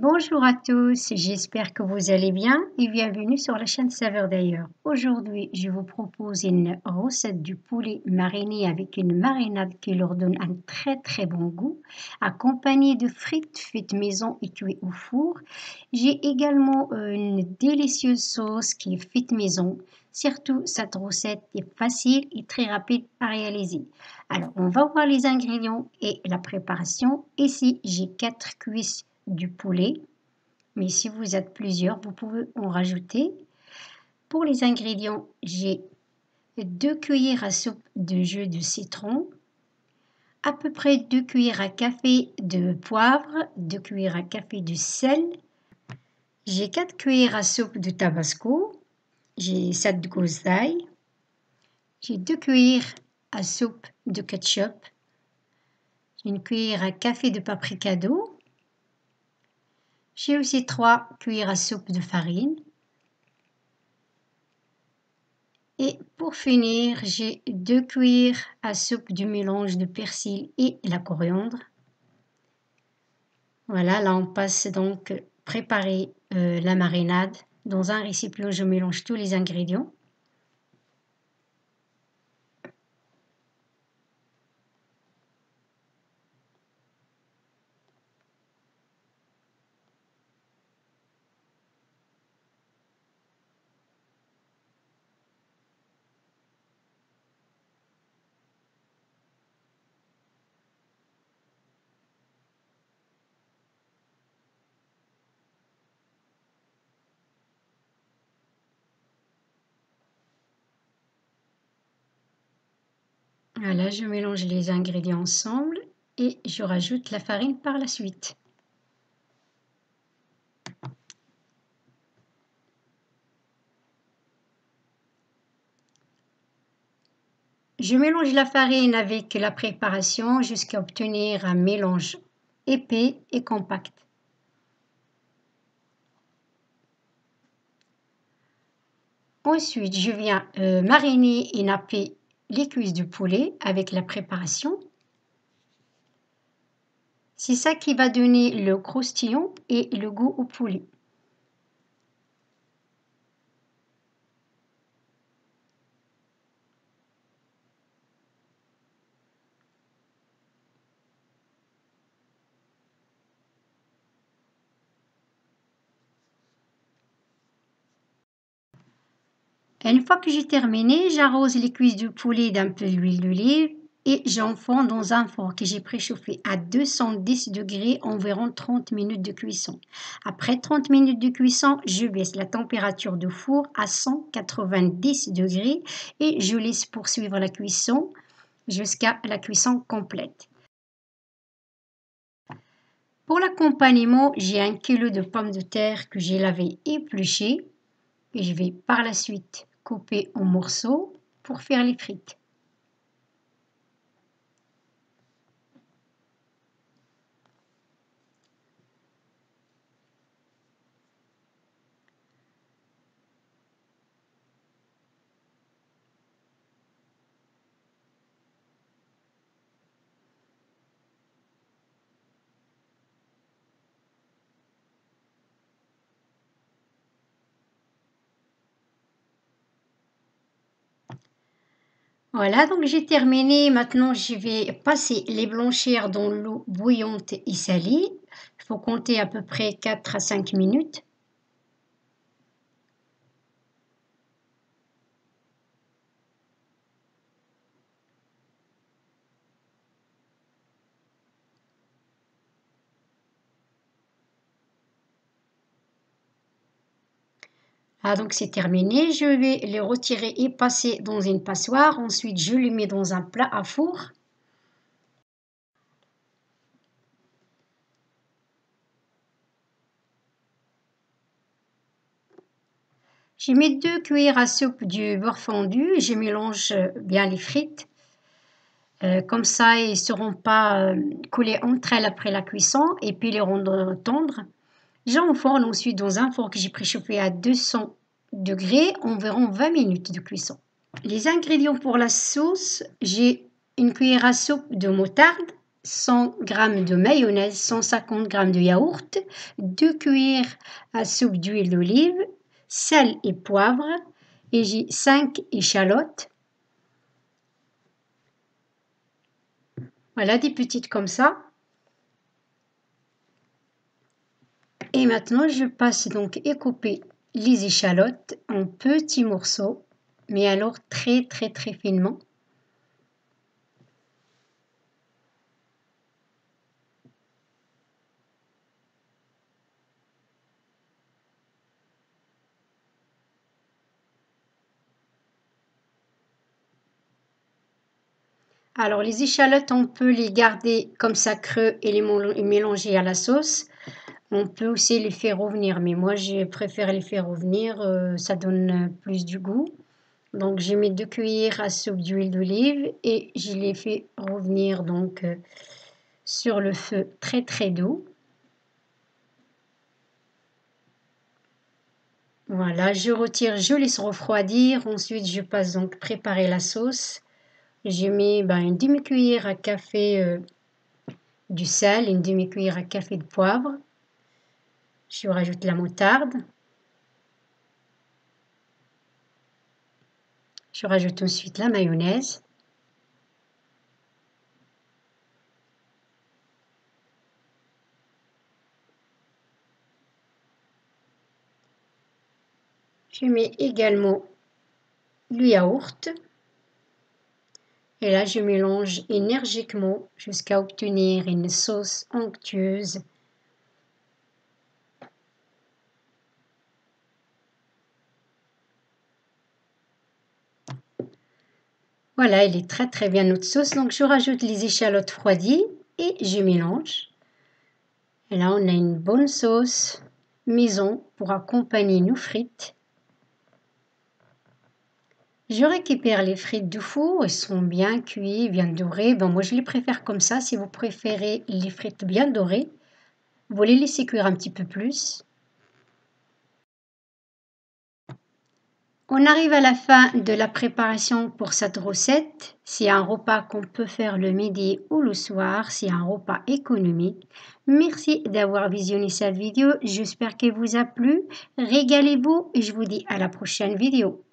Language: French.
Bonjour à tous, j'espère que vous allez bien et bienvenue sur la chaîne Saveurs d'ailleurs. Aujourd'hui, je vous propose une recette du poulet mariné avec une marinade qui leur donne un très bon goût, accompagnée de frites faites maison et cuites au four. J'ai également une délicieuse sauce qui est faite maison. Surtout, cette recette est facile et très rapide à réaliser. Alors, on va voir les ingrédients et la préparation. Ici, j'ai 4 cuisses du poulet, mais si vous êtes plusieurs, vous pouvez en rajouter. Pour les ingrédients, j'ai 2 cuillères à soupe de jus de citron, à peu près 2 cuillères à café de poivre, 2 cuillères à café de sel, j'ai 4 cuillères à soupe de tabasco, j'ai 7 gousses d'ail, j'ai 2 cuillères à soupe de ketchup, une cuillère à café de paprika doux. J'ai aussi 3 cuillères à soupe de farine. Et pour finir, j'ai 2 cuillères à soupe du mélange de persil et la coriandre. Voilà, là on passe donc préparer la marinade. Dans un récipient, je mélange tous les ingrédients. Voilà, je mélange les ingrédients ensemble et je rajoute la farine par la suite. Je mélange la farine avec la préparation jusqu'à obtenir un mélange épais et compact. Ensuite, je viens mariner et napper les cuisses du poulet avec la préparation. C'est ça qui va donner le croustillant et le goût au poulet. Une fois que j'ai terminé, j'arrose les cuisses du poulet d'un peu d'huile d'olive et j'enfonce dans un four que j'ai préchauffé à 210 degrés environ 30 minutes de cuisson. Après 30 minutes de cuisson, je baisse la température du four à 190 degrés et je laisse poursuivre la cuisson jusqu'à la cuisson complète. Pour l'accompagnement, j'ai 1 kg de pommes de terre que j'ai lavées et épluchées et je vais par la suite couper en morceaux pour faire les frites. Voilà, donc j'ai terminé. Maintenant, je vais passer les blanchir dans l'eau bouillante et salée. Il faut compter à peu près 4 à 5 minutes. Ah, donc c'est terminé. Je vais les retirer et passer dans une passoire. Ensuite, je les mets dans un plat à four. Je mets 2 cuillères à soupe du beurre fondu. Je mélange bien les frites. Comme ça, ils ne seront pas collés entre elles après la cuisson et puis les rendre tendres. J'enfourne ensuite dans un four que j'ai préchauffé à 200 degrés, environ 20 minutes de cuisson. Les ingrédients pour la sauce, j'ai 1 cuillère à soupe de moutarde, 100 g de mayonnaise, 150 g de yaourt, 2 cuillères à soupe d'huile d'olive, sel et poivre, et j'ai 5 échalotes. Voilà, des petites comme ça. Et maintenant, je passe donc et couper les échalotes en petits morceaux, mais alors très finement. Alors les échalotes, on peut les garder comme ça creux et les mélanger à la sauce. On peut aussi les faire revenir, mais moi je préfère les faire revenir, ça donne plus du goût. Donc j'ai mis 2 cuillères à soupe d'huile d'olive et je les fais revenir donc sur le feu très doux. Voilà, je retire, je laisse refroidir. Ensuite, je passe donc préparer la sauce. J'ai mis une demi-cuillère à café du sel, une demi-cuillère à café de poivre. Je rajoute la moutarde. Je rajoute ensuite la mayonnaise. Je mets également le yaourt. Et là, je mélange énergiquement jusqu'à obtenir une sauce onctueuse. Voilà, elle est très bien notre sauce. Donc, je rajoute les échalotes refroidies et je mélange. Et là, on a une bonne sauce maison pour accompagner nos frites. Je récupère les frites du four, elles sont bien cuites, bien dorées. Moi, je les préfère comme ça. Si vous préférez les frites bien dorées, vous les laissez cuire un petit peu plus. On arrive à la fin de la préparation pour cette recette. C'est un repas qu'on peut faire le midi ou le soir. C'est un repas économique. Merci d'avoir visionné cette vidéo. J'espère qu'elle vous a plu. Régalez-vous et je vous dis à la prochaine vidéo.